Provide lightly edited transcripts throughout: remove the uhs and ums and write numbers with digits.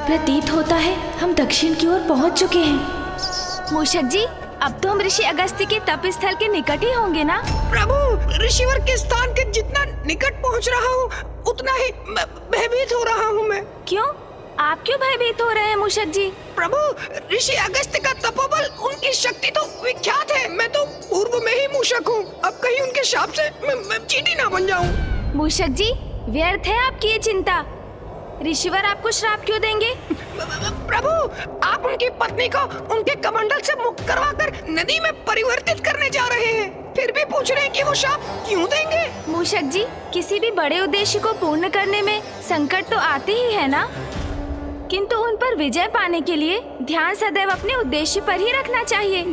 प्रतीत होता है हम दक्षिण की ओर पहुंच चुके हैं। मूषक जी, अब तो हम ऋषि अगस्त्य के तप स्थल के निकट ही होंगे ना? प्रभु, ऋषिवर के स्थान के जितना निकट पहुंच रहा हूँ उतना ही भयभीत हो रहा हूँ मैं। क्यों? आप क्यों भयभीत हो रहे हैं मूषक जी? प्रभु, ऋषि अगस्त्य का तपोबल, उनकी शक्ति तो विख्यात है। मैं तो पूर्व में ही मूषक हूँ, अब कहीं उनके शाप से मैं चींटी ना बन जाऊँ। मूषक जी, व्यर्थ है आपकी ये चिंता। ऋषिवर आपको श्राप क्यों देंगे? प्रभु, आप उनकी पत्नी को उनके कमंडल से मुक्त करवाकर नदी में परिवर्तित करने जा रहे हैं, फिर भी पूछ रहे हैं कि वो शाप क्यों देंगे? मूषक जी, किसी भी बड़े उद्देश्य को पूर्ण करने में संकट तो आते ही है ना, किंतु उन पर विजय पाने के लिए ध्यान सदैव अपने उद्देश्य पर ही रखना चाहिए,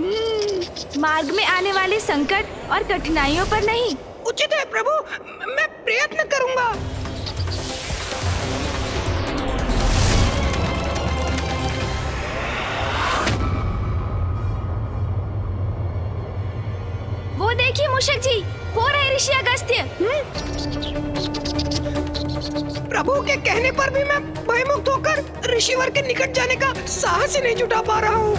मार्ग में आने वाले संकट और कठिनाइयों पर नहीं। उचित है प्रभु, मैं प्रयत्न करूंगा। वो देखिए मूषक जी, वो रहे ऋषि अगस्त्य। प्रभु के कहने पर भी मैं भयमुक्त होकर ऋषिवर के निकट जाने का साहस ही नहीं जुटा पा रहा हूँ।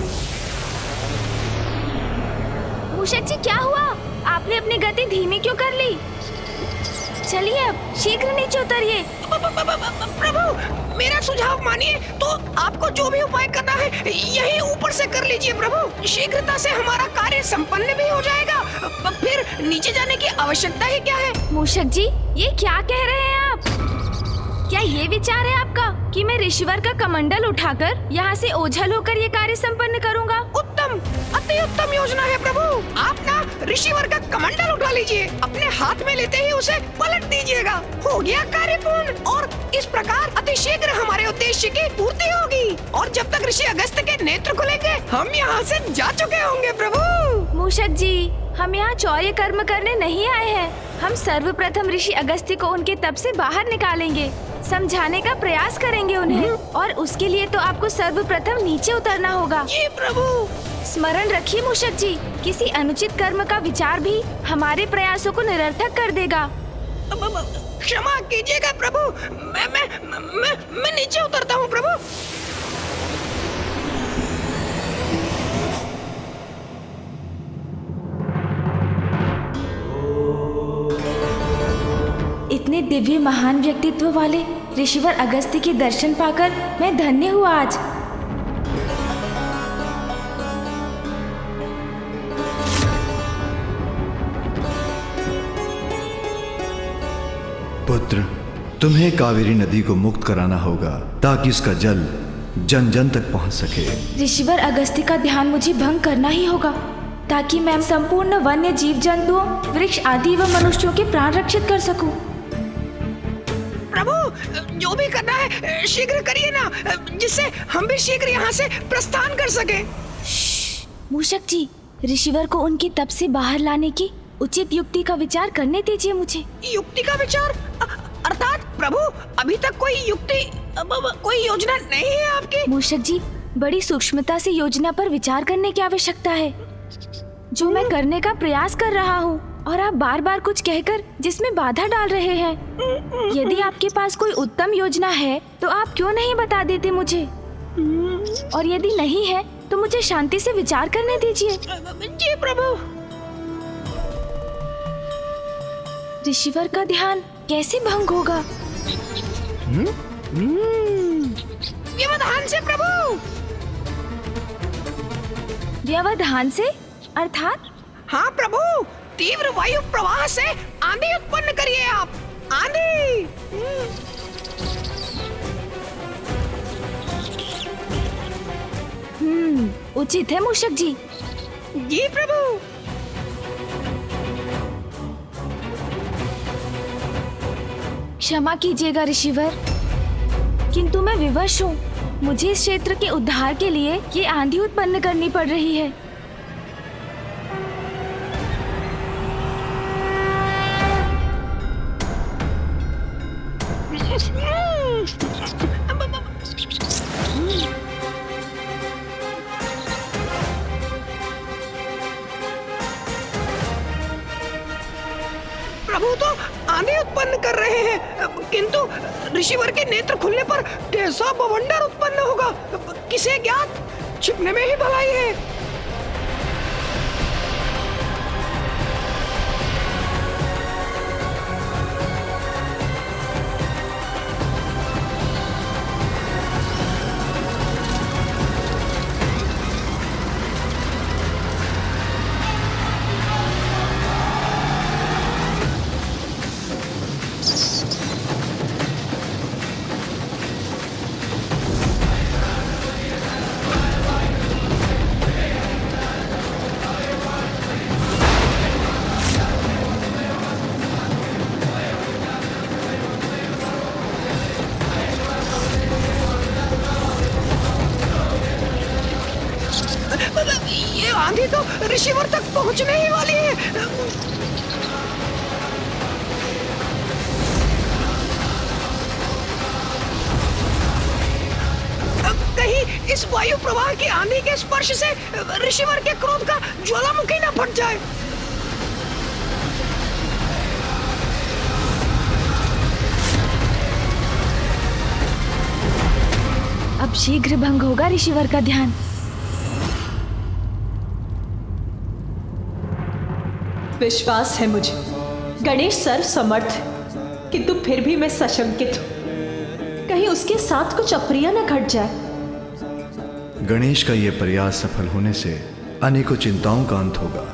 मूषक जी, क्या हुआ? आपने अपनी गति धीमी क्यों कर ली? चलिए अब शीघ्र नीचे उतरिए। प्रभु, मेरा सुझाव मानिए तो आपको जो भी उपाय करना है यही ऊपर से कर लीजिए प्रभु। शीघ्रता से हमारा कार्य संपन्न भी हो जाएगा, फिर नीचे जाने की आवश्यकता ही क्या है। मूषक जी, ये क्या कह रहे हैं आप? क्या ये विचार है आपका कि मैं ऋषिवर का कमंडल उठाकर यहाँ से ओझल होकर ये कार्य संपन्न करूँगा? उत्तम, अति उत्तम योजना है प्रभु। आप ना ऋषिवर का कमंडल उठा लीजिए, अपने हाथ में लेते ही उसे पलट दीजिएगा। हो गया कार्य पूर्ण, और इस प्रकार अति शीघ्र हमारे उद्देश्य की पूर्ति होगी, और जब तक ऋषि अगस्त्य के नेत्र खुलेंगे हम यहाँ से जा चुके होंगे प्रभु। मूषक जी, हम यहाँ चौर्य कर्म करने नहीं आए हैं। हम सर्वप्रथम ऋषि अगस्त्य को उनके तप से बाहर निकालेंगे, समझाने का प्रयास करेंगे उन्हें, और उसके लिए तो आपको सर्वप्रथम नीचे उतरना होगा। जी प्रभु। स्मरण रखिए मूषक जी, किसी अनुचित कर्म का विचार भी हमारे प्रयासों को निरर्थक कर देगा। क्षमा कीजिएगा प्रभु, मैं नीचे उतरता हूँ प्रभु। इतने दिव्य महान व्यक्तित्व वाले ऋषिवर अगस्त्य के दर्शन पाकर मैं धन्य हुआ आज। पुत्र, तुम्हें कावेरी नदी को मुक्त कराना होगा ताकि इसका जल जन जन तक पहुंच सके। ऋषिवर अगस्त्य का ध्यान मुझे भंग करना ही होगा ताकि मैं संपूर्ण वन्य जीव जंतुओं, वृक्ष आदि व मनुष्यों के प्राण रक्षित कर सकूं। प्रभु, जो भी करना है शीघ्र करिए ना, जिससे हम भी शीघ्र यहाँ से प्रस्थान कर सके। मूषक जी, ऋषिवर को उनके तप से बाहर लाने की उचित युक्ति का विचार करने दीजिए मुझे। युक्ति का विचार? अर्थात प्रभु, अभी तक कोई युक्ति, कोई योजना नहीं है आपकी? मूषक जी, बड़ी सूक्ष्मता से योजना पर विचार करने की आवश्यकता है, जो मैं करने का प्रयास कर रहा हूँ, और आप बार बार कुछ कहकर जिसमें बाधा डाल रहे हैं। यदि आपके पास कोई उत्तम योजना है तो आप क्यों नहीं बता देते मुझे, और यदि नहीं है तो मुझे शांति से विचार करने दीजिए। जी प्रभु। ऋषिवर का ध्यान कैसे भंग होगा? व्यवधान से प्रभु। व्यवधान से अर्थात? हाँ प्रभु, तीव्र वायु प्रवाह से आंधी उत्पन्न करिए आप। आंधी। उचित है मूषक जी। जी प्रभु। क्षमा कीजिएगा ऋषिवर, किंतु मैं विवश हूँ। मुझे इस क्षेत्र के उद्धार के लिए ये आंधी उत्पन्न करनी पड़ रही है। प्रभु, तो आंधी उत्पन्न कर रहे हैं, किंतु ऋषिवर के नेत्र खुलने पर कैसा बवंडर उत्पन्न होगा किसे ज्ञात। छिपने में ही भलाई है। ये आंधी तो ऋषिवर तक पहुंचने ही वाली है। कहीं इस वायु प्रवाह की आंधी के स्पर्श से ऋषिवर के क्रोध का ज्वालामुखी न फट जाए। अब शीघ्र भंग होगा ऋषिवर का ध्यान। विश्वास है मुझे गणेश सर्व समर्थ है, किंतु फिर भी मैं सशंकित हूं। कहीं उसके साथ कुछ अप्रिय न घट जाए। गणेश का यह प्रयास सफल होने से अनेकों चिंताओं का अंत होगा।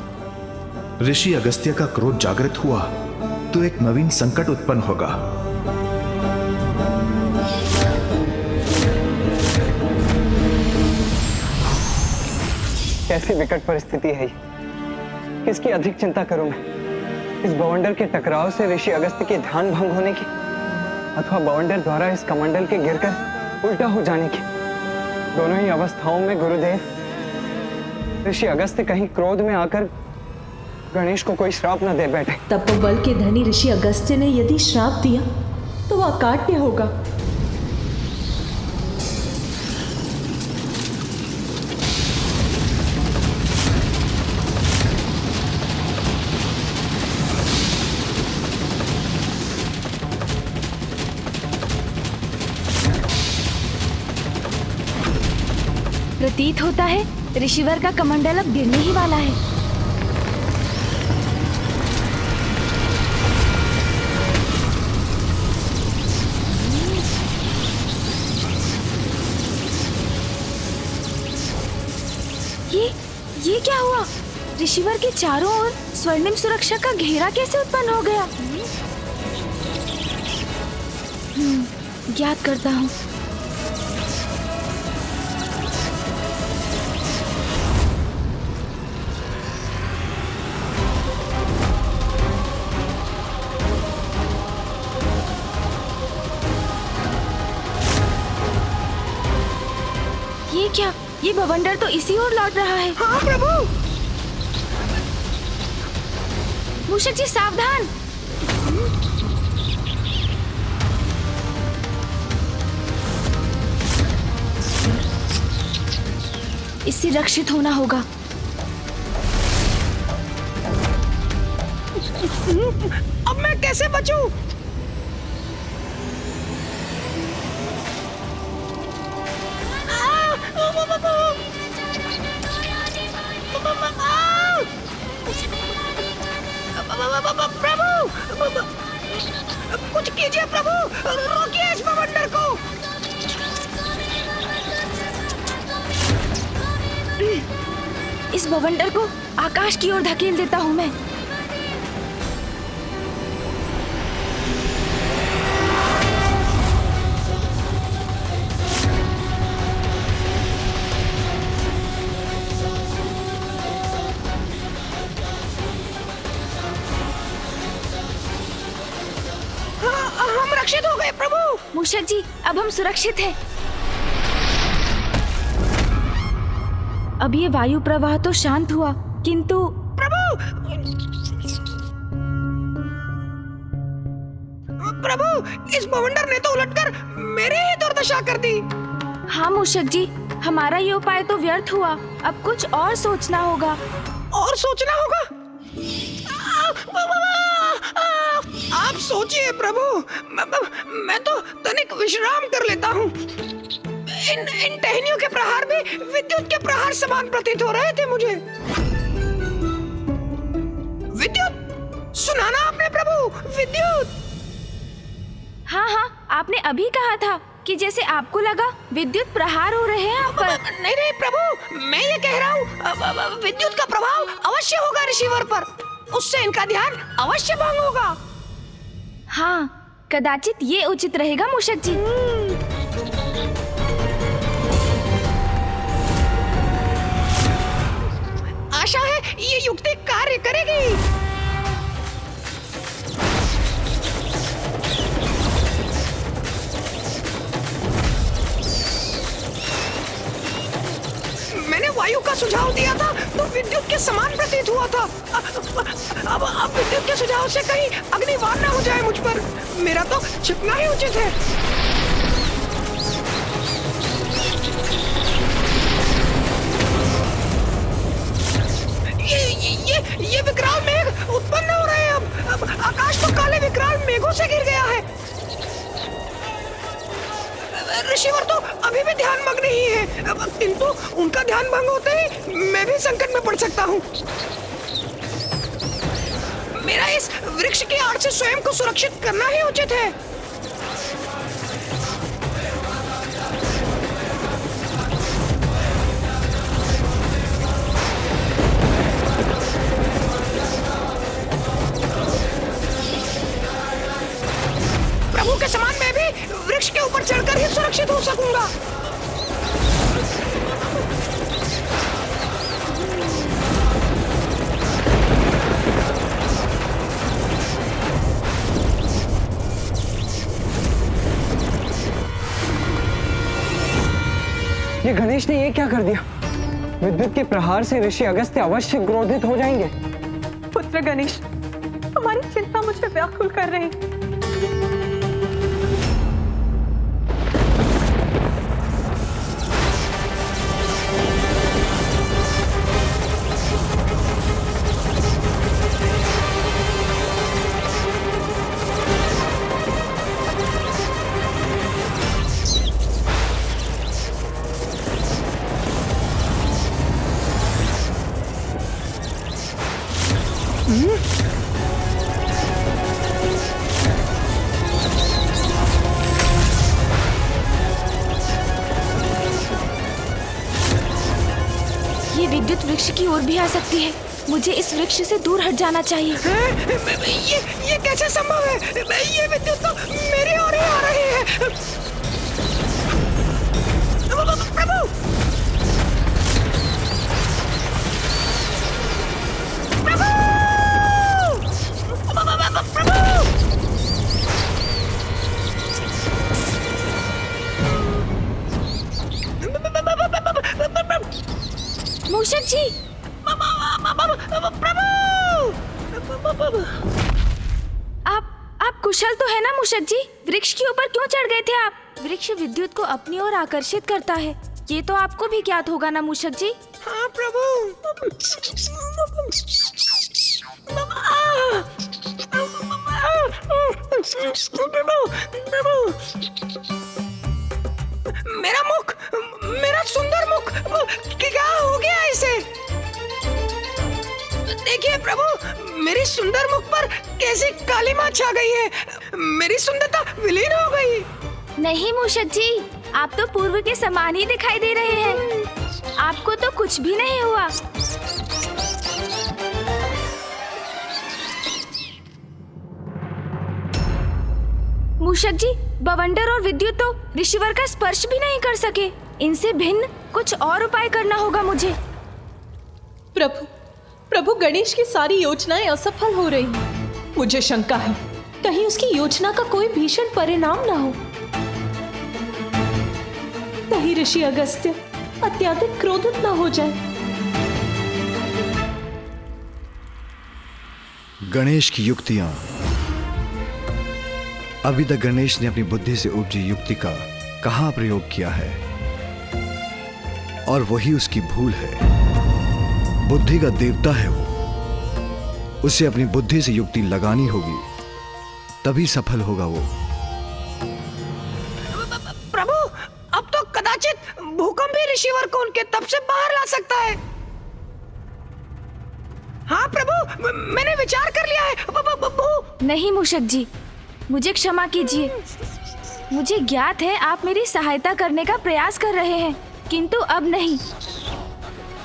ऋषि अगस्त्य का क्रोध जागृत हुआ तो एक नवीन संकट उत्पन्न होगा। कैसी विकट परिस्थिति है ये। किसकी अधिक चिंता करूं मैं, इस बवंडर के टकराव से ऋषि अगस्त्य के ध्यान भंग होने की, अथवा बवंडर द्वारा इस कमंडल के गिरकर उल्टा हो जाने की। दोनों ही अवस्थाओं में गुरुदेव, ऋषि अगस्त्य कहीं क्रोध में आकर गणेश को कोई श्राप न दे बैठे। तपोबल के धनी ऋषि अगस्त्य ने यदि श्राप दिया तो वह अकाट्य होगा। प्रतीत होता है ऋषिवर का कमंडल अब गिरने ही वाला है। ये क्या हुआ? ऋषिवर के चारों ओर स्वर्णिम सुरक्षा का घेरा कैसे उत्पन्न हो गया? ज्ञात करता हूँ। ये क्या? ये बवंडर तो इसी ओर लौट रहा है। हाँ प्रभु। मूषक जी सावधान। इससे रक्षित होना होगा। अब मैं कैसे बचूं? प्रभु, कुछ कीजिए प्रभु, रोकिए इस बवंडर को। इस बवंडर को आकाश की ओर धकेल देता हूँ मैं। हम रक्षित हो गए प्रभु। मूषक जी, अब हम सुरक्षित हैं। अब ये वायु प्रवाह तो शांत हुआ, किंतु प्रभु, इस बवंडर ने तो उलटकर मेरी ही दुर्दशा कर दी। हाँ मूषक जी, हमारा ये उपाय तो व्यर्थ हुआ। अब कुछ और सोचना होगा। और सोचना होगा? आप सोचिए प्रभु, मैं तो तनिक विश्राम कर लेता हूँ। इन टहनियों के प्रहार भी विद्युत के प्रहार समान प्रतीत हो रहे थे मुझे। विद्युत, सुना ना आपने प्रभु, विद्युत। हाँ हाँ, आपने अभी कहा था कि जैसे आपको लगा विद्युत प्रहार हो रहे हैं आप पर। नहीं प्रभु, मैं ये कह रहा हूँ विद्युत का प्रभाव अवश्य होगा रिसीवर पर, उससे इनका ध्यान अवश्य भंग होगा। हाँ, कदाचित ये उचित रहेगा मूषक जी। आशा है ये युक्ति कार्य करेगी। मैंने वायु का सुझाव दिया था तो विद्युत के समान प्रतीत हुआ था। अब विद्युत के सुझाव से कहीं अग्निवार ना हो जाए मुझ पर। मेरा तो छिपना ही उचित है। ये विकराल मेघ उत्पन्न हो रहे हैं। अब आकाश तो काले विकराल मेघों से घिर गया है। ऋषिवर तो अभी भी ध्यान मग्न ही है, किंतु उनका ध्यान भंग होते ही मैं भी संकट में पड़ सकता हूँ। मेरा इस वृक्ष की आड़ से स्वयं को सुरक्षित करना ही उचित है। प्रभु के समान मैं भी वृक्ष के ऊपर चढ़कर ही सुरक्षित हो सकूंगा। ये गणेश ने ये क्या कर दिया? विद्युत के प्रहार से ऋषि अगस्त्य अवश्य क्रोधित हो जाएंगे। पुत्र गणेश, हमारी चिंता मुझे व्याकुल कर रही है। ये विद्युत वृक्ष की ओर भी आ सकती है। मुझे इस वृक्ष से दूर हट जाना चाहिए। ये कैसे संभव है? ये विद्युत तो मेरी ओर ही आ रही है। प्रभु, मूषक जी, आप कुशल तो है ना मूषक जी? वृक्ष के ऊपर क्यों चढ़ गए थे आप? वृक्ष विद्युत को अपनी ओर आकर्षित करता है, ये तो आपको भी ज्ञात होगा ना मूषक जी? हाँ प्रभु। मेरा मुख, मेरा सुंदर मुख, क्या हो गया इसे? देखिए प्रभु, मेरी सुंदर मुख पर कैसी काली मां छा गई है। मेरी सुंदरता विलीन हो गई। नहीं मूषक जी, आप तो पूर्व के समान ही दिखाई दे रहे हैं। आपको तो कुछ भी नहीं हुआ। मूषक जी, बवंडर और विद्युत तो ऋषिवर का स्पर्श भी नहीं कर सके। इनसे भिन्न कुछ और उपाय करना होगा मुझे। प्रभु गणेश की सारी योजनाएं असफल हो रही हैं। मुझे शंका है, कहीं उसकी योजना का कोई भीषण परिणाम ना हो। कहीं ऋषि अगस्त्य अत्यधिक क्रोधित ना हो जाए। गणेश की युक्तियां। अभी तक गणेश ने अपनी बुद्धि से उपजी युक्ति का कहां प्रयोग किया है, और वही उसकी भूल है। बुद्धि का देवता है वो, उसे अपनी बुद्धि से युक्ति लगानी होगी, तभी सफल होगा वो। प्रभु, अब तो कदाचित भूकंप भी ऋषिवर को उनके तप से बाहर ला सकता है। हाँ प्रभु, मैंने विचार कर लिया है। नहीं मूषक जी, मुझे क्षमा कीजिए। मुझे ज्ञात है आप मेरी सहायता करने का प्रयास कर रहे हैं, किंतु अब नहीं।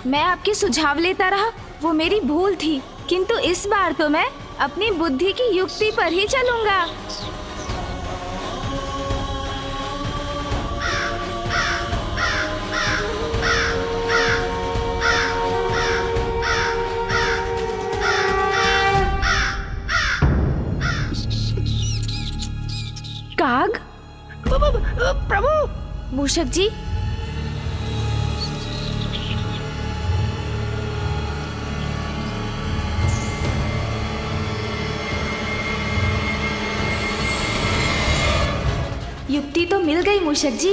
मैं आपके सुझाव लेता रहा, वो मेरी भूल थी, किंतु इस बार तो मैं अपनी बुद्धि की युक्ति पर ही चलूंगा। काग? प्रभु, मूषक जी, युक्ति तो मिल गई मूषक जी।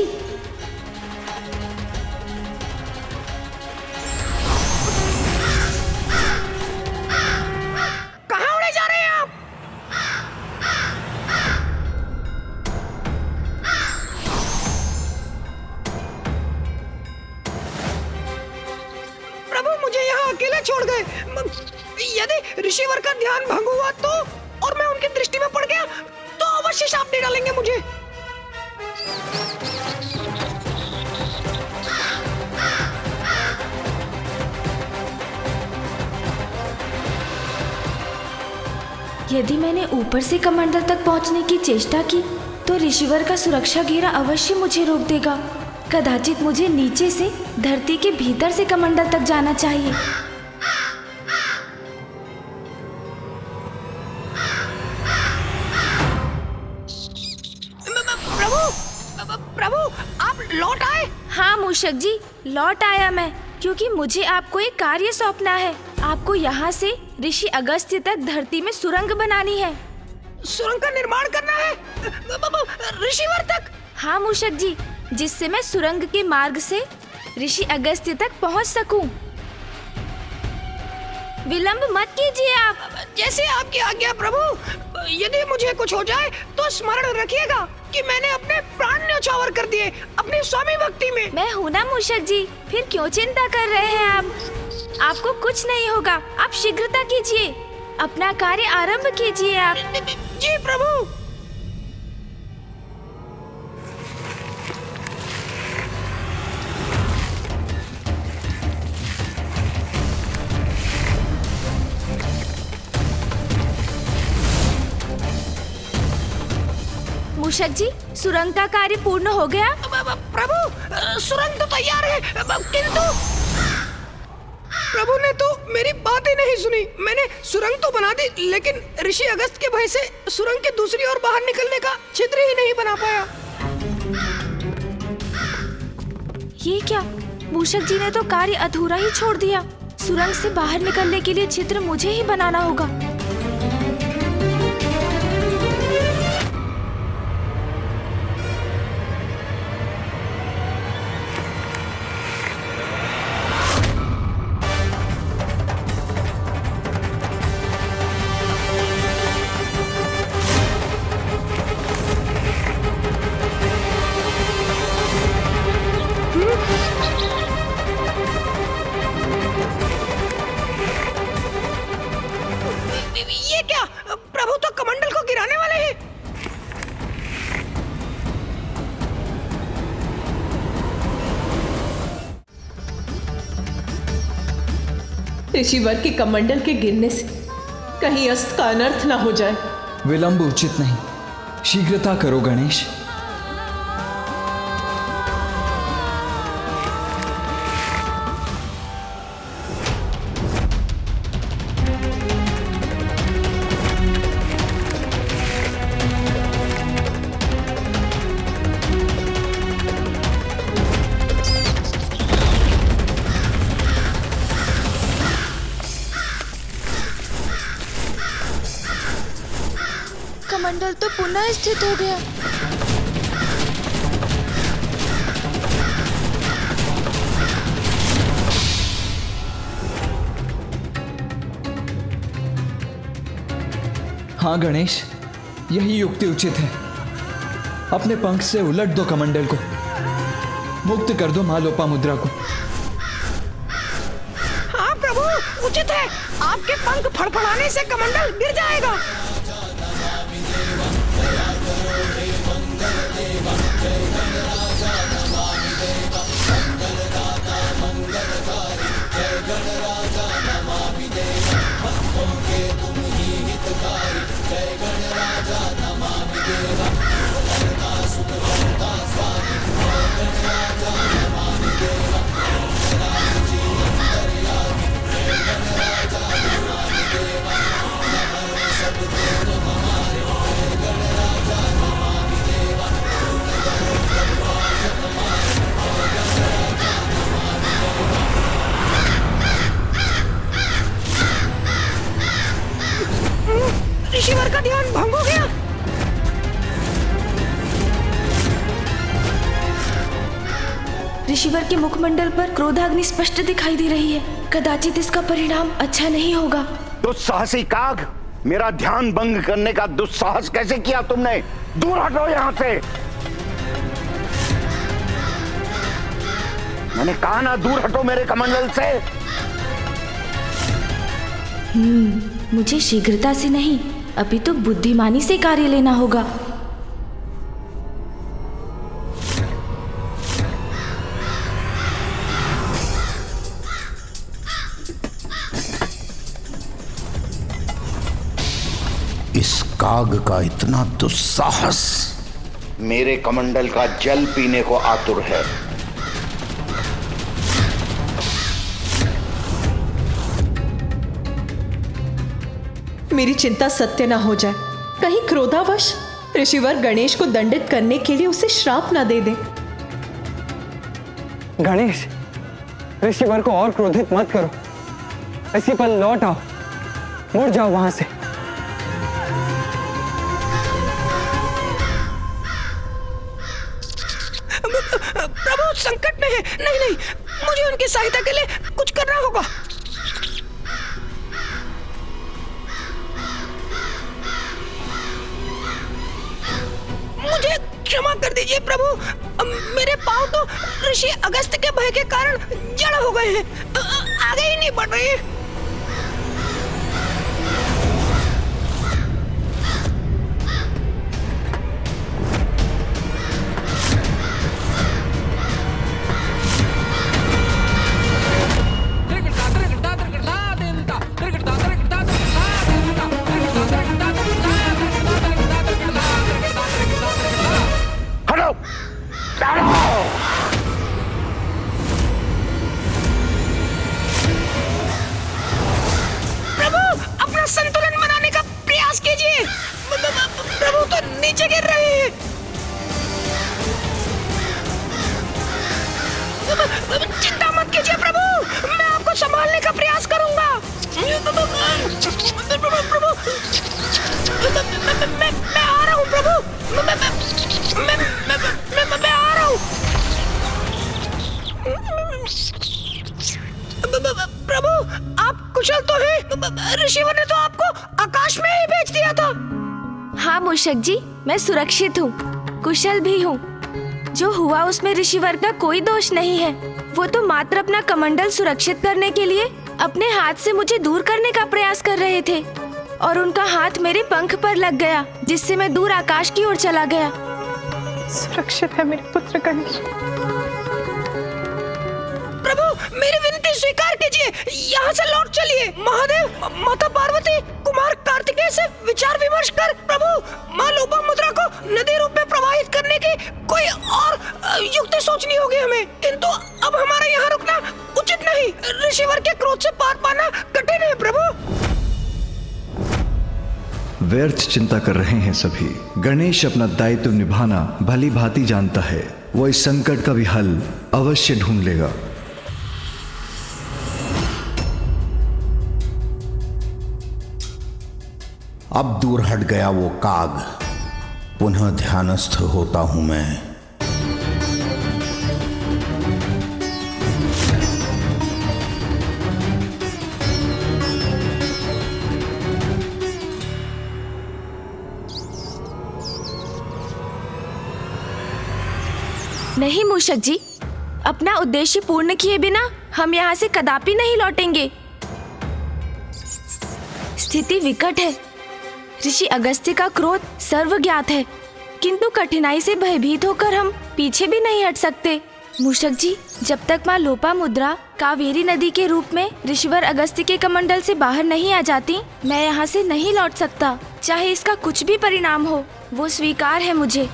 कहाँ उड़े जा रहे हैं आप? प्रभु, मुझे यहाँ अकेले छोड़ गए। यदि ऋषिवर का ध्यान भंग हुआ तो, और मैं उनकी दृष्टि में पड़ गया तो अवश्य शाप दे डालेंगे मुझे। यदि मैंने ऊपर से कमंडल तक पहुंचने की चेष्टा की तो ऋषिवर का सुरक्षा घेरा अवश्य मुझे रोक देगा। कदाचित मुझे नीचे से धरती के भीतर से कमंडल तक जाना चाहिए। प्रभु, आप लौट आए? हाँ मूषक जी, लौट आया मैं, क्योंकि मुझे आपको एक कार्य सौंपना है। आपको यहाँ से ऋषि अगस्त्य तक धरती में सुरंग बनानी है। सुरंग का निर्माण करना है ऋषिवर तक? हाँ मूषक जी, जिससे मैं सुरंग के मार्ग से ऋषि अगस्त्य तक पहुँच सकूं। विलंब मत कीजिए आप। जैसे आपकी आज्ञा प्रभु। यदि मुझे कुछ हो जाए तो स्मरण रखिएगा कि मैंने अपने प्राण न्यौछावर कर दिए अपनी स्वामी भक्ति में। मैं हूँ ना मूषक जी, फिर क्यों चिंता कर रहे हैं आप? आपको कुछ नहीं होगा, आप शीघ्रता कीजिए, अपना कार्य आरंभ कीजिए आप। जी प्रभु। मूषक जी, सुरंग का कार्य पूर्ण हो गया? प्रभु, सुरंग तो तैयार है, किंतु प्रभु ने तो मेरी बात ही नहीं सुनी। मैंने सुरंग तो बना दी, लेकिन ऋषि अगस्त के भय से सुरंग के दूसरी ओर बाहर निकलने का छिद्र ही नहीं बना पाया। ये क्या? मूषक जी ने तो कार्य अधूरा ही छोड़ दिया। सुरंग से बाहर निकलने के लिए छिद्र मुझे ही बनाना होगा। ये क्या? प्रभु तो कमंडल को गिराने वाले हैं। ऋषिवर के कमंडल के गिरने से कहीं अस्त्र का अनर्थ ना हो जाए। विलंब उचित नहीं, शीघ्रता करो गणेश। कमंडल तो पुनः स्थित हो गया। हाँ गणेश, यही युक्ति उचित है। अपने पंख से उलट दो कमंडल को, मुक्त कर दो माँ लोपामुद्रा को। हाँ प्रभु, उचित है। आपके पंख फड़फड़ाने से कमंडल गिर जाएगा। ऋषिवर का ध्यान भंग हो गया। ऋषिवर के मुखमंडल पर क्रोधाग्नि स्पष्ट दिखाई दे रही है। कदाचित इसका परिणाम अच्छा नहीं होगा। दुस्साहसी काग, मेरा ध्यान भंग करने का दुस्साहस कैसे किया तुमने? दूर हटो यहाँ से। मैंने कहा ना, दूर हटो मेरे कमंडल से। मुझे शीघ्रता से नहीं, अभी तो बुद्धिमानी से कार्य लेना होगा। इस काग का इतना दुस्साहस मेरे कमंडल का जल पीने को आतुर है। मेरी चिंता सत्य ना हो जाए। कहीं क्रोधावश ऋषिवर गणेश को दंडित करने के लिए उसे श्राप ना दे दे। गणेश, ऋषिवर को और क्रोधित मत करो। इसी पल लौट आओ, मुड़ जाओ वहां से। प्रभु संकट में है। नहीं नहीं, मुझे उनकी सहायता के लिए कुछ करना होगा। मुझे क्षमा कर दीजिए प्रभु। मेरे पांव तो ऋषि अगस्त के भय के कारण जड़ हो गए हैं, आगे ही नहीं बढ़ रहे। संतुलन बनाने का प्रयास कीजिए। प्रभु तो नीचे गिर रहे हैं। चिंता मत कीजिए प्रभु, मैं आपको संभालने का प्रयास करूंगा। प्रभु, मैं आ रहा हूँ प्रभु। मैं आ रहा हूँ प्रभु। आप कुशल तो हैं? ऋषिवर ने तो आपको आकाश में ही भेज दिया था। हाँ मूषक जी, मैं सुरक्षित हूँ, कुशल भी हूँ। जो हुआ उसमें ऋषिवर का कोई दोष नहीं है। वो तो मात्र अपना कमंडल सुरक्षित करने के लिए अपने हाथ से मुझे दूर करने का प्रयास कर रहे थे और उनका हाथ मेरे पंख पर लग गया, जिससे मैं दूर आकाश की ओर चला गया। सुरक्षित है मेरे पुत्र गणेश। प्रभु, मेरी विनती स्वीकार कीजिए, यहाँ से लौट चलिए। महादेव, माता पार्वती, कुमार कार्तिकेय से विचार विमर्श कर प्रभु माँ लोपामुद्रा को नदी रूप में प्रवाहित करने की कोई और युक्ति सोचनी होगी हमें। किंतु अब हमारा यहाँ रुकना उचित नहीं। ऋषिवर के क्रोध से पार पाना कठिन है प्रभु। व्यर्थ चिंता कर रहे हैं सभी। गणेश अपना दायित्व निभाना भली भांति जानता है। वो इस संकट का भी हल अवश्य ढूंढ लेगा। अब दूर हट गया वो काग, पुनः ध्यानस्थ होता हूं मैं। नहीं मूषक जी, अपना उद्देश्य पूर्ण किए बिना हम यहाँ से कदापि नहीं लौटेंगे। स्थिति विकट है। ऋषि अगस्त्य का क्रोध सर्वज्ञात है, किंतु कठिनाई से भयभीत होकर हम पीछे भी नहीं हट सकते। मूषक जी, जब तक माँ लोपामुद्रा कावेरी नदी के रूप में ऋषिवर अगस्त्य के कमंडल से बाहर नहीं आ जाती, मैं यहाँ से नहीं लौट सकता। चाहे इसका कुछ भी परिणाम हो, वो स्वीकार है मुझे।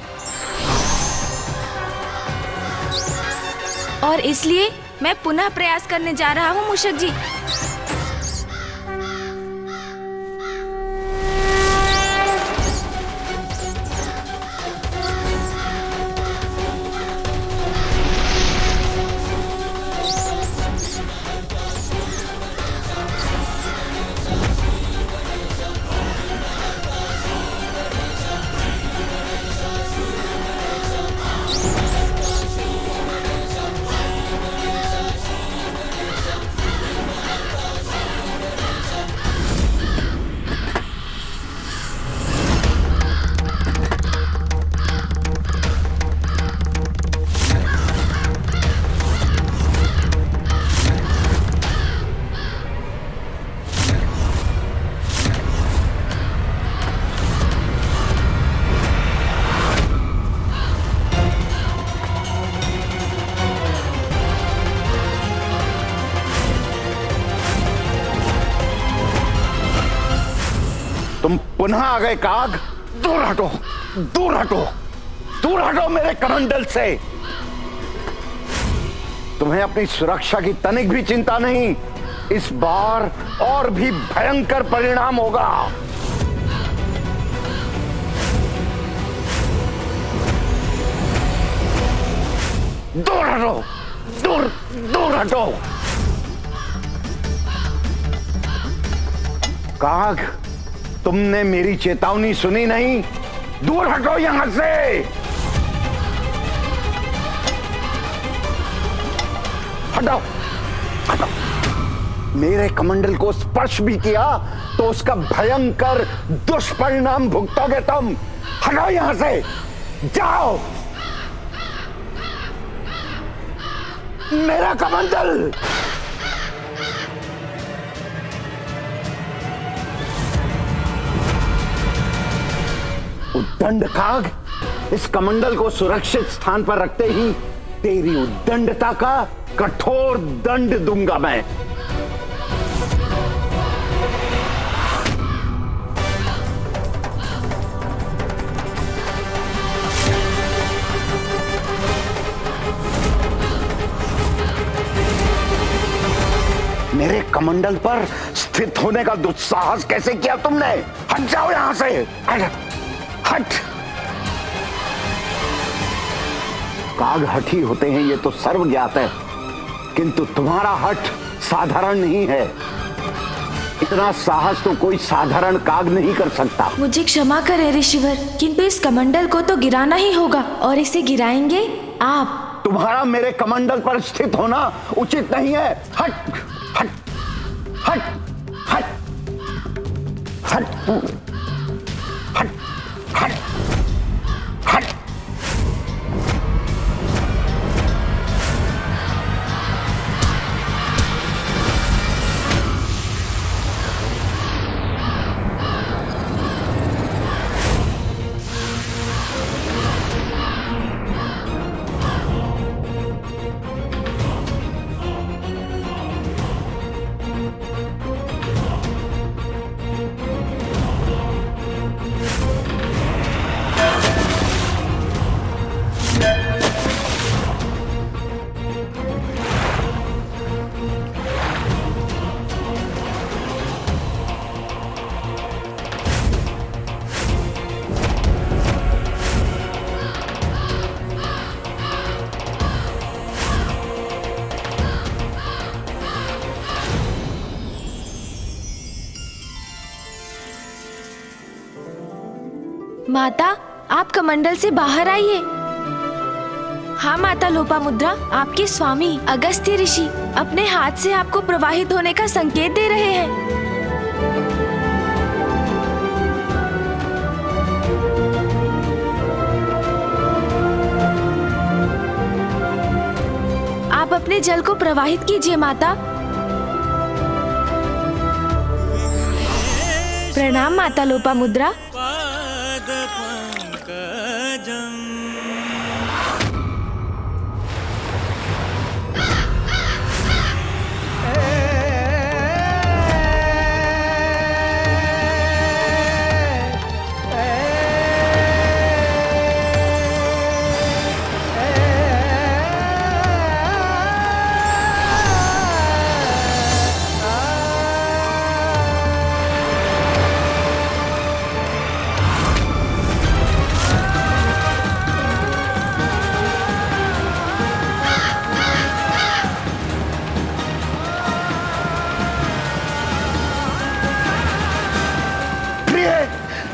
और इसलिए मैं पुनः प्रयास करने जा रहा हूँ मूषक जी। तुम पुनः आ गए काग। दूर हटो, दूर हटो, दूर हटो मेरे कमंडल से। तुम्हें अपनी सुरक्षा की तनिक भी चिंता नहीं। इस बार और भी भयंकर परिणाम होगा। दूर हटो, दूर दूर हटो। काग, तुमने मेरी चेतावनी सुनी नहीं। दूर हटो यहां से। हटाओ, हटाओ। मेरे कमंडल को स्पर्श भी किया तो उसका भयंकर दुष्परिणाम भुगतोगे तुम। हटाओ यहां से, जाओ। मेरा कमंडल। उद्दंड काग, इस कमंडल को सुरक्षित स्थान पर रखते ही तेरी उद्दंडता का कठोर दंड दूंगा मैं। मेरे कमंडल पर स्थित होने का दुस्साहस कैसे किया तुमने? हट जाओ यहां से, हट। काग हठी होते हैं ये तो सर्व ज्ञात है, किंतु तुम्हारा हठ साधारण नहीं है। इतना साहस तो कोई साधारण काग नहीं कर सकता। मुझे क्षमा करें ऋषिवर, किंतु इस कमंडल को तो गिराना ही होगा, और इसे गिराएंगे आप। तुम्हारा मेरे कमंडल पर स्थित होना उचित नहीं है। हट, हट, हट, हट, हट, हट, हट, हट। माता, आप कमंडल से बाहर आइए। हाँ माता लोपामुद्रा, आपके स्वामी अगस्त्य ऋषि अपने हाथ से आपको प्रवाहित होने का संकेत दे रहे हैं। सारे जल को प्रवाहित कीजिए माता। प्रणाम माता लोपामुद्रा।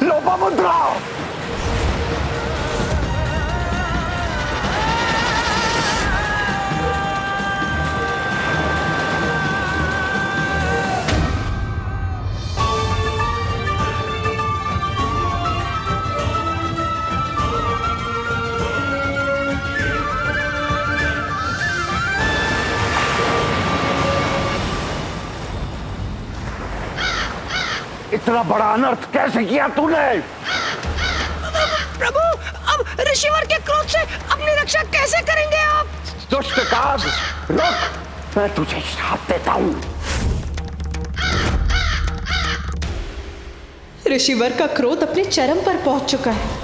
लोपामुद्रा, इतना बड़ा अनर्थ कैसे किया तूने? प्रभु, अब ऋषिवर के क्रोध से अपनी रक्षा कैसे करेंगे आप? दुष्ट काग, रुक, मैं तुझे श्राप देता हूं। ऋषिवर का क्रोध अपने चरम पर पहुंच चुका है।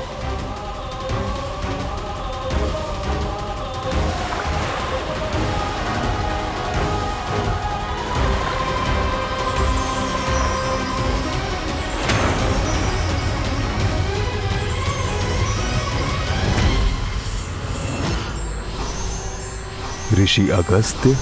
ऋषि अगस्त्य,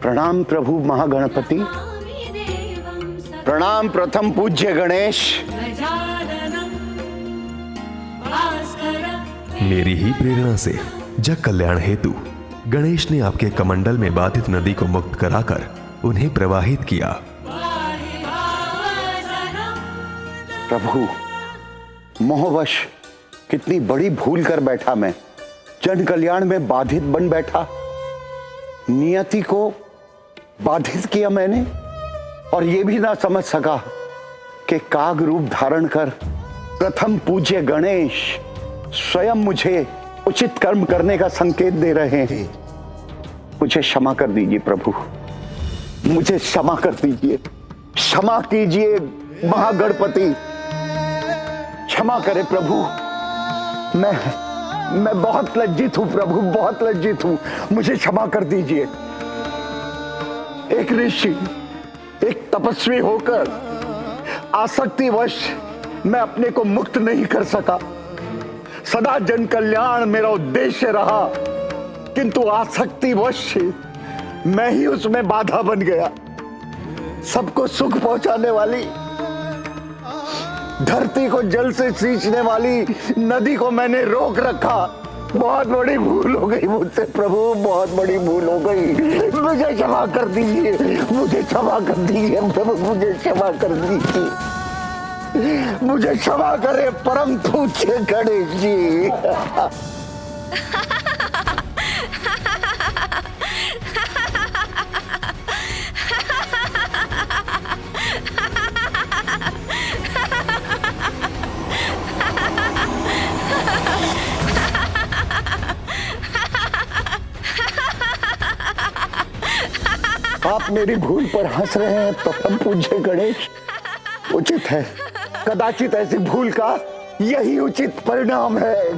प्रणाम प्रभु महागणपति, प्रणाम प्रथम पूज्य गणेश। मेरी ही प्रेरणा से जग कल्याण हेतु गणेश ने आपके कमंडल में बाधित नदी को मुक्त कराकर उन्हें प्रवाहित किया। प्रभु, मोहवश कितनी बड़ी भूल कर बैठा मैं। जन कल्याण में बाधित बन बैठा, नियति को बाधित किया मैंने, और यह भी ना समझ सका कि काग रूप धारण कर प्रथम पूज्य गणेश स्वयं मुझे उचित कर्म करने का संकेत दे रहे हैं। मुझे क्षमा कर दीजिए प्रभु, मुझे क्षमा कर दीजिए, क्षमा कीजिए महागणपति, क्षमा करे प्रभु। मैं बहुत लज्जित हूं प्रभु, बहुत लज्जित हूं, मुझे क्षमा कर दीजिए। एक ऋषि, एक तपस्वी होकर आसक्तिवश मैं अपने को मुक्त नहीं कर सका। सदा जन कल्याण मेरा उद्देश्य रहा, किंतु आसक्तिवश मैं ही उसमें बाधा बन गया। सबको सुख पहुंचाने वाली, धरती को जल से सींचने वाली नदी को मैंने रोक रखा। बहुत बड़ी भूल हो गई मुझसे प्रभु, बहुत बड़ी भूल हो गई। मुझे क्षमा कर दीजिए, मुझे क्षमा कर दीजिए प्रभु, मुझे क्षमा कर दीजिए, मुझे क्षमा करे परम पूज्य गणेश जी। आप मेरी भूल पर हंस रहे हैं प्रथम पूज्य गणेश। उचित है, कदाचित ऐसी भूल का यही उचित परिणाम है।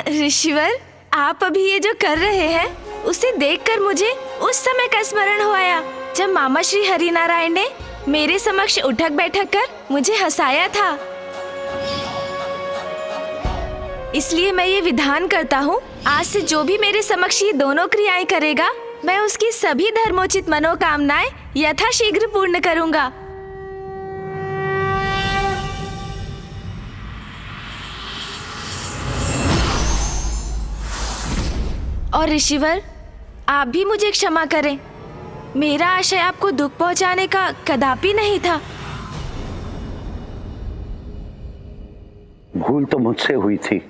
ऋषिवर, आप अभी ये जो कर रहे हैं उसे देखकर मुझे उस समय का स्मरण हो आया जब मामा श्री हरिनारायण ने मेरे समक्ष उठक बैठक कर मुझे हंसाया था। इसलिए मैं ये विधान करता हूँ, आज से जो भी मेरे समक्ष ये दोनों क्रियाएं करेगा, मैं उसकी सभी धर्मोचित मनोकामनाएं यथाशीघ्र पूर्ण करूंगा। और ऋषिवर, आप भी मुझे क्षमा करें। मेरा आशय आपको दुख पहुंचाने का कदापि नहीं था। भूल तो मुझसे हुई थी।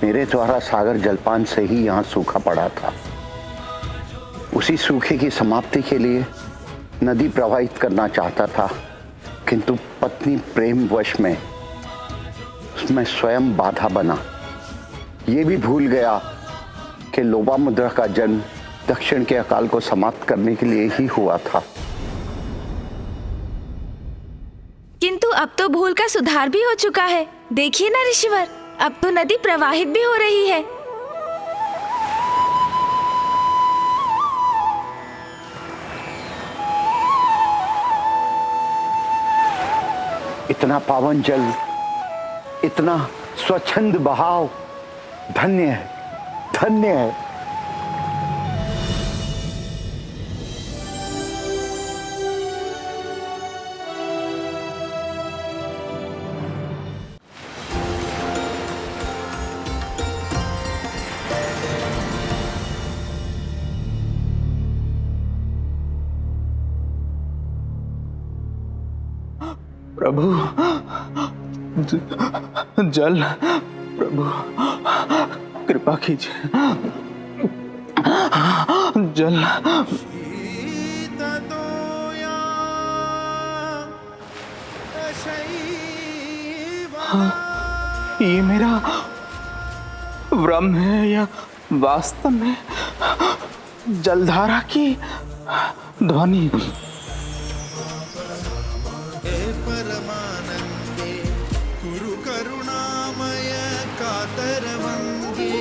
मेरे द्वारा सागर जलपान से ही यहाँ सूखा पड़ा था। उसी सूखे की समाप्ति के लिए नदी प्रवाहित करना चाहता था, किंतु पत्नी प्रेम वश में उसमें स्वयं बाधा बना। ये भी भूल गया कि लोपामुद्रा का जन्म दक्षिण के अकाल को समाप्त करने के लिए ही हुआ था। किंतु अब तो भूल का सुधार भी हो चुका है। देखिए ना ऋषिवर, अब तो नदी प्रवाहित भी हो रही है। इतना पावन जल, इतना स्वच्छंद बहाव, धन्य है, धन्य है। प्रभु, जल, प्रभु कृपा कीजिए, जल। ये मेरा भ्रम है या वास्तव में जलधारा की ध्वनि? परमानंदे कुरु करुणामय कातरवंगे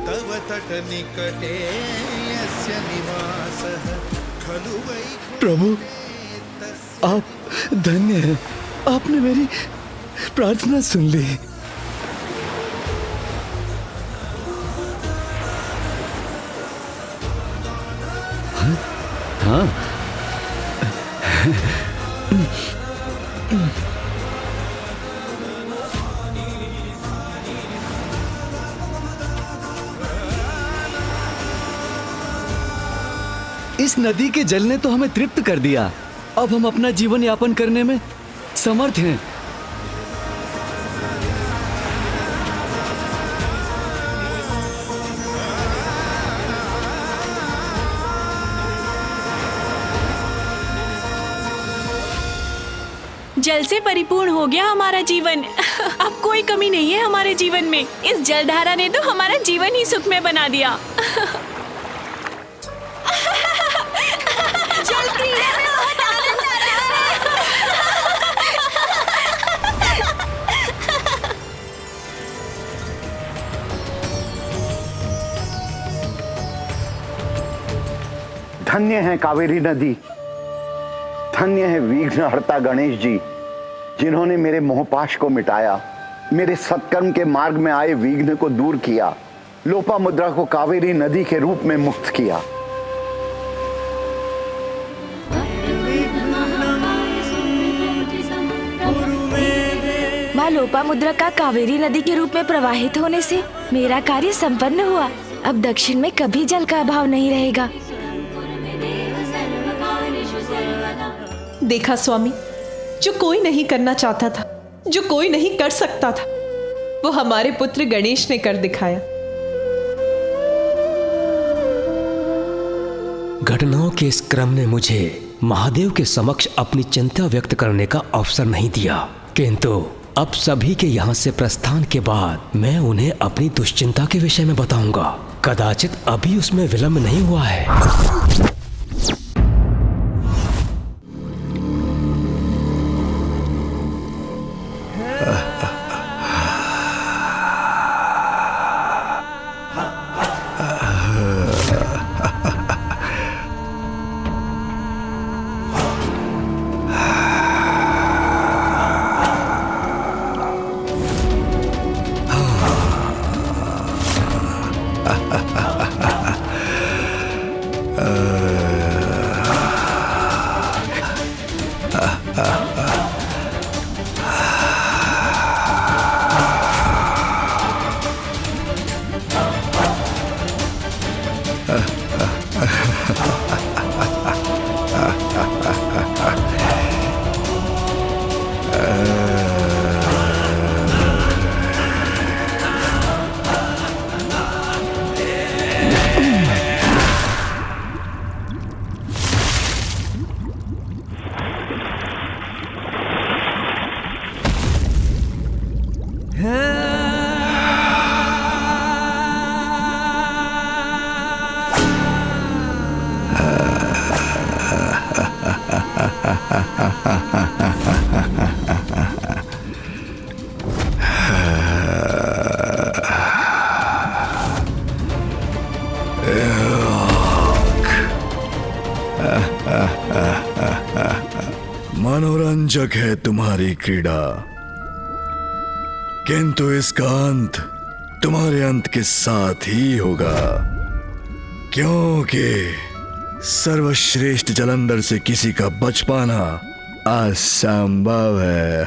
तव तट निकटे यस्य निवासः खलु वै। प्रभु, आप धन्य हैं। आपने मेरी प्रार्थना सुन ली। हाँ, इस नदी के जल ने तो हमें तृप्त कर दिया। अब हम अपना जीवन यापन करने में समर्थ हैं। जल से परिपूर्ण हो गया हमारा जीवन। अब कोई कमी नहीं है हमारे जीवन में। इस जलधारा ने तो हमारा जीवन ही सुखमय बना दिया। जल क्रीड़ा में बहुत आनंद आ रहा है। धन्य है कावेरी नदी, धन्य है विघ्नहर्ता गणेश जी, जिन्होंने मेरे मोहपाश को मिटाया, मेरे सत्कर्म के मार्ग में आए विघ्न को दूर किया, लोपामुद्रा को कावेरी नदी के रूप में मुक्त किया। माँ लोपामुद्रा का कावेरी नदी के रूप में प्रवाहित होने से मेरा कार्य संपन्न हुआ। अब दक्षिण में कभी जल का अभाव नहीं रहेगा। देखा स्वामी, जो कोई नहीं करना चाहता था, जो कोई नहीं कर सकता था, वो हमारे पुत्र गणेश ने कर दिखाया। घटनाओं के इस क्रम ने मुझे महादेव के समक्ष अपनी चिंता व्यक्त करने का अवसर नहीं दिया, किंतु अब सभी के यहाँ से प्रस्थान के बाद मैं उन्हें अपनी दुश्चिंता के विषय में बताऊंगा। कदाचित अभी उसमें विलंब नहीं हुआ है। मनोरंजक है तुम्हारी क्रीड़ा, किंतु इसका अंत तुम्हारे अंत के साथ ही होगा, क्योंकि सर्वश्रेष्ठ जलंधर से किसी का बच पाना असंभव है।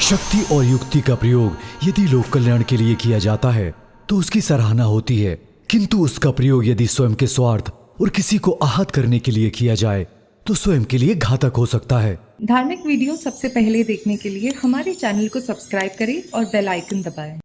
शक्ति और युक्ति का प्रयोग यदि लोक कल्याण के लिए किया जाता है तो उसकी सराहना होती है, किंतु उसका प्रयोग यदि स्वयं के स्वार्थ और किसी को आहत करने के लिए किया जाए तो स्वयं के लिए घातक हो सकता है। धार्मिक वीडियो सबसे पहले देखने के लिए हमारे चैनल को सब्सक्राइब करें और बेल आइकन दबाएं।